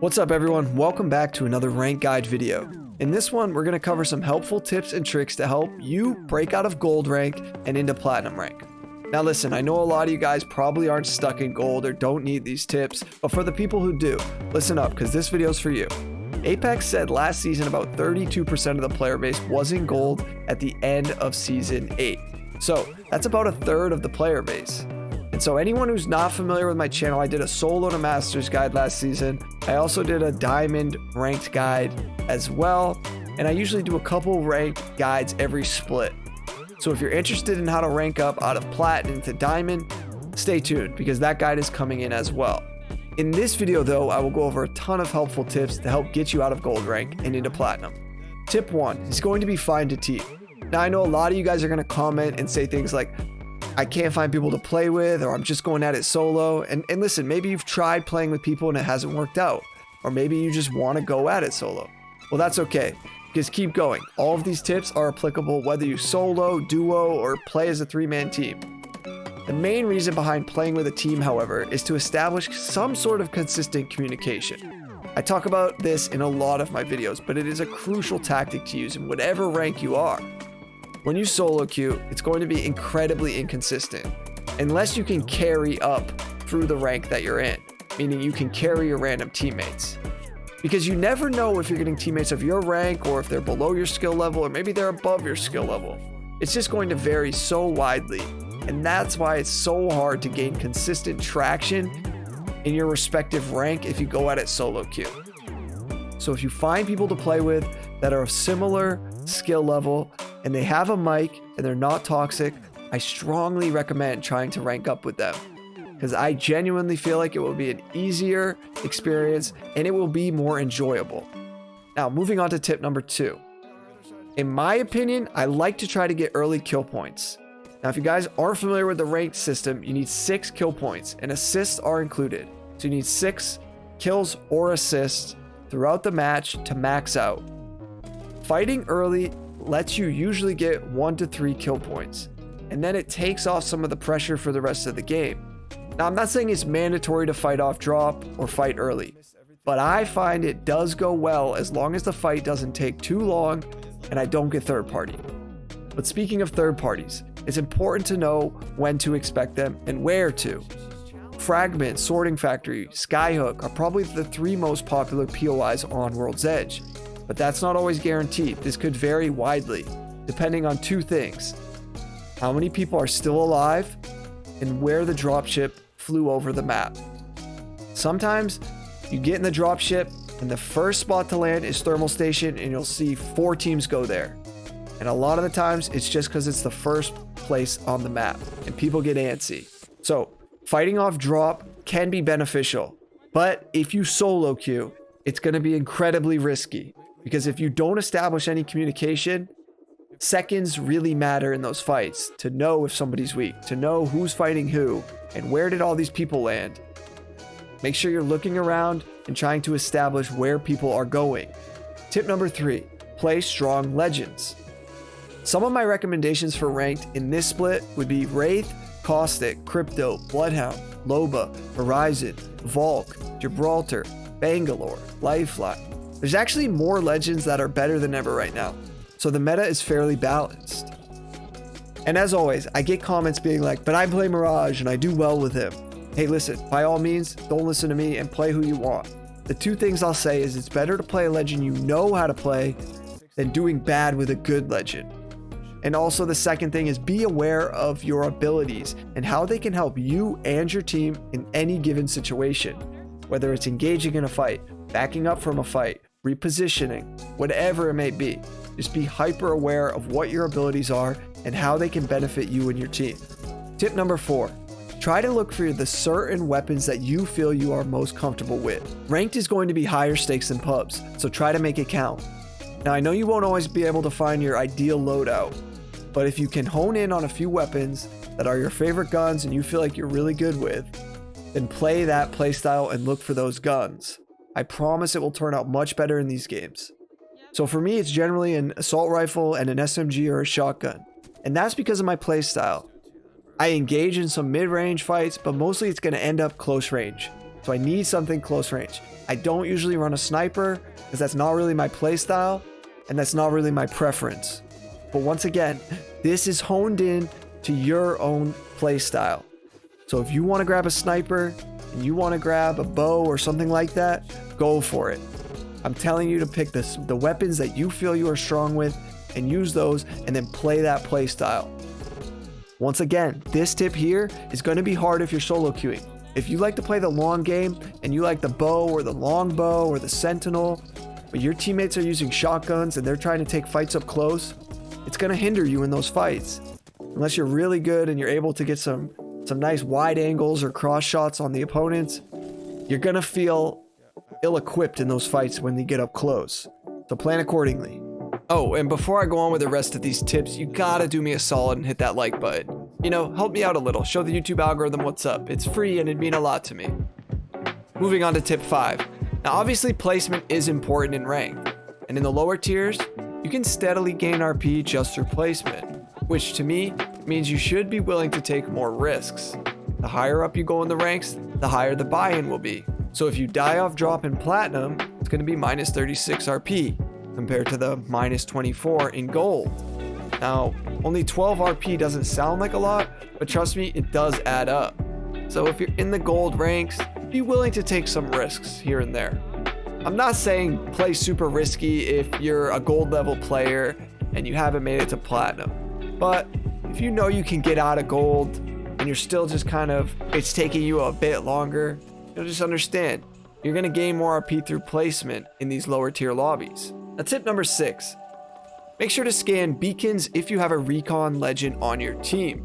What's up everyone, welcome back to another rank guide video. In this one, we're going to cover some helpful tips and tricks to help you break out of gold rank and into platinum rank. Now listen, I know a lot of you guys probably aren't stuck in gold or don't need these tips, but for the people who do, listen up because this video is for you. Apex said last season about 32% of the player base was in gold at the end of season 8. So that's about a third of the player base. And so anyone who's not familiar with my channel, I did a solo to masters guide last season. I also did a diamond ranked guide as well. And I usually do a couple ranked guides every split. So if you're interested in how to rank up out of platinum to diamond, stay tuned because that guide is coming in as well. In this video though, I will go over a ton of helpful tips to help get you out of gold rank and into platinum. Tip 1 is going to be find a team. Now I know a lot of you guys are going to comment and say things like, I can't find people to play with, or I'm just going at it solo. And listen, maybe you've tried playing with people and it hasn't worked out. Or maybe you just want to go at it solo. Well, that's okay, because keep going. All of these tips are applicable whether you solo, duo, or play as a 3-man team. The main reason behind playing with a team, however, is to establish some sort of consistent communication. I talk about this in a lot of my videos, but it is a crucial tactic to use in whatever rank you are. When you solo queue, it's going to be incredibly inconsistent unless you can carry up through the rank that you're in, meaning you can carry your random teammates. Because you never know if you're getting teammates of your rank or if they're below your skill level or maybe they're above your skill level. It's just going to vary so widely, and that's why it's so hard to gain consistent traction in your respective rank if you go at it solo queue. So if you find people to play with that are of similar skill level and they have a mic and they're not toxic, I strongly recommend trying to rank up with them because I genuinely feel like it will be an easier experience and it will be more enjoyable. Now, moving on to tip number 2. In my opinion, I like to try to get early kill points. Now, if you guys aren't familiar with the ranked system, you need 6 kill points and assists are included. So you need 6 kills or assists throughout the match to max out. Fighting early lets you usually get 1 to 3 kill points, and then it takes off some of the pressure for the rest of the game. Now, I'm not saying it's mandatory to fight off drop or fight early, but I find it does go well as long as the fight doesn't take too long and I don't get third party. But speaking of third parties, it's important to know when to expect them and where to. Fragment, Sorting Factory, Skyhook are probably the 3 most popular POIs on World's Edge. But that's not always guaranteed. This could vary widely, depending on 2 things. How many people are still alive, and where the dropship flew over the map. Sometimes you get in the dropship, and the first spot to land is Thermal Station, and you'll see 4 teams go there. And a lot of the times, it's just because it's the first place on the map, and people get antsy. So, fighting off drop can be beneficial, but if you solo queue, it's going to be incredibly risky. Because if you don't establish any communication, seconds really matter in those fights to know if somebody's weak, to know who's fighting who, and where did all these people land. Make sure you're looking around and trying to establish where people are going. Tip number 3, play strong legends. Some of my recommendations for ranked in this split would be Wraith, Caustic, Crypto, Bloodhound, Loba, Horizon, Volk, Gibraltar, Bangalore, Lifeline. There's actually more legends that are better than ever right now, so the meta is fairly balanced. And as always, I get comments being like, but I play Mirage and I do well with him. Hey listen, by all means, don't listen to me and play who you want. The 2 things I'll say is it's better to play a legend you know how to play than doing bad with a good legend. And also the second thing is be aware of your abilities and how they can help you and your team in any given situation, whether it's engaging in a fight, backing up from a fight, repositioning, whatever it may be. Just be hyper aware of what your abilities are and how they can benefit you and your team. Tip number 4, try to look for the certain weapons that you feel you are most comfortable with. Ranked is going to be higher stakes than pubs, so try to make it count. Now I know you won't always be able to find your ideal loadout, but if you can hone in on a few weapons that are your favorite guns and you feel like you're really good with, then play that playstyle and look for those guns. I promise it will turn out much better in these games. So for me, it's generally an assault rifle and an SMG or a shotgun. And that's because of my playstyle. I engage in some mid-range fights, but mostly it's going to end up close range. So I need something close range. I don't usually run a sniper because that's not really my play style and that's not really my preference. But once again, this is honed in to your own play style. So if you want to grab a sniper and you want to grab a bow or something like that, go for it. I'm telling you to pick the weapons that you feel you are strong with and use those and then play that play style. Once again, this tip here is going to be hard if you're solo queuing. If you like to play the long game and you like the bow or the long bow or the sentinel, but your teammates are using shotguns and they're trying to take fights up close, it's going to hinder you in those fights. Unless you're really good and you're able to get some nice wide angles or cross shots on the opponents, you're going to feel ill-equipped in those fights when they get up close. So plan accordingly. Oh, and before I go on with the rest of these tips, you gotta do me a solid and hit that like button. You know, help me out a little, show the YouTube algorithm what's up. It's free and it'd mean a lot to me. Moving on to tip 5. Now obviously placement is important in ranked, and in the lower tiers, you can steadily gain RP just through placement, which to me means you should be willing to take more risks. The higher up you go in the ranks, the higher the buy-in will be. So if you die off drop in platinum, it's gonna be minus 36 RP. Compared to the minus 24 in gold. Now, only 12 RP doesn't sound like a lot, but trust me, it does add up. So if you're in the gold ranks, be willing to take some risks here and there. I'm not saying play super risky if you're a gold level player and you haven't made it to platinum. But if you know you can get out of gold and you're still just it's taking you a bit longer, you'll just understand. You're gonna gain more RP through placement in these lower tier lobbies. Now, tip number 6, make sure to scan beacons if you have a recon legend on your team.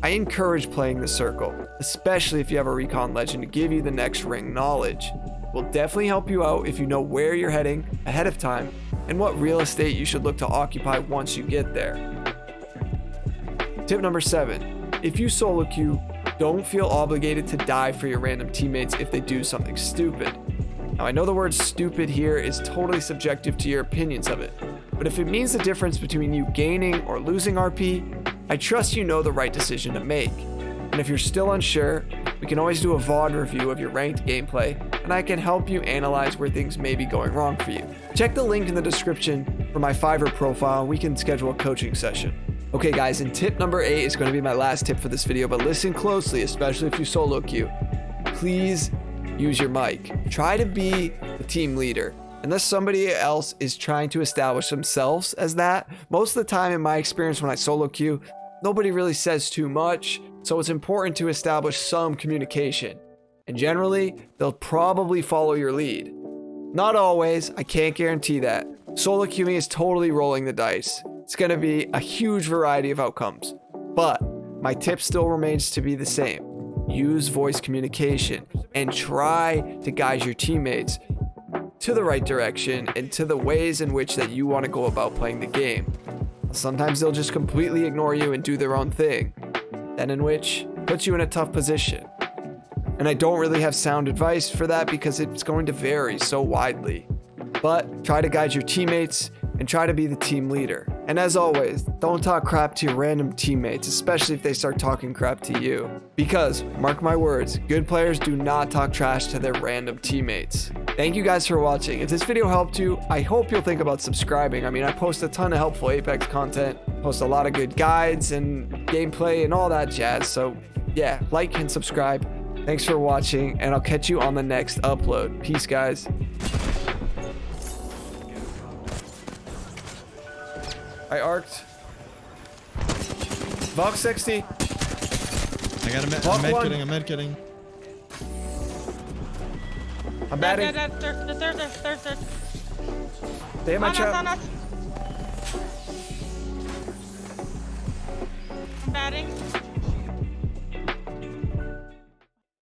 I encourage playing the circle, especially if you have a recon legend to give you the next ring knowledge. It will definitely help you out if you know where you're heading ahead of time and what real estate you should look to occupy once you get there. Tip number 7, if you solo queue, don't feel obligated to die for your random teammates if they do something stupid. Now, I know the word stupid here is totally subjective to your opinions of it, but if it means the difference between you gaining or losing RP, I trust you know the right decision to make. And if you're still unsure, we can always do a VOD review of your ranked gameplay, and I can help you analyze where things may be going wrong for you. Check the link in the description for my Fiverr profile, and we can schedule a coaching session. Okay guys, and tip number 8 is going to be my last tip for this video, but listen closely, especially if you solo queue. Please use your mic. Try to be the team leader. Unless somebody else is trying to establish themselves as that, most of the time in my experience when I solo queue, nobody really says too much, so it's important to establish some communication. And generally, they'll probably follow your lead. Not always, I can't guarantee that. Solo queuing is totally rolling the dice. It's going to be a huge variety of outcomes. But my tip still remains to be the same. Use voice communication and try to guide your teammates to the right direction and to the ways in which that you want to go about playing the game. Sometimes they'll just completely ignore you and do their own thing, then in which puts you in a tough position. And I don't really have sound advice for that because it's going to vary so widely. But try to guide your teammates and try to be the team leader. And as always, don't talk crap to your random teammates, especially if they start talking crap to you. Because, mark my words, good players do not talk trash to their random teammates. Thank you guys for watching. If this video helped you, I hope you'll think about subscribing. I mean, I post a ton of helpful Apex content, post a lot of good guides and gameplay and all that jazz. So yeah, like and subscribe. Thanks for watching, and I'll catch you on the next upload. Peace, guys. I arced. Valk 60. I got a I'm med kitting. I'm batting. There's. They have my trap. I'm batting.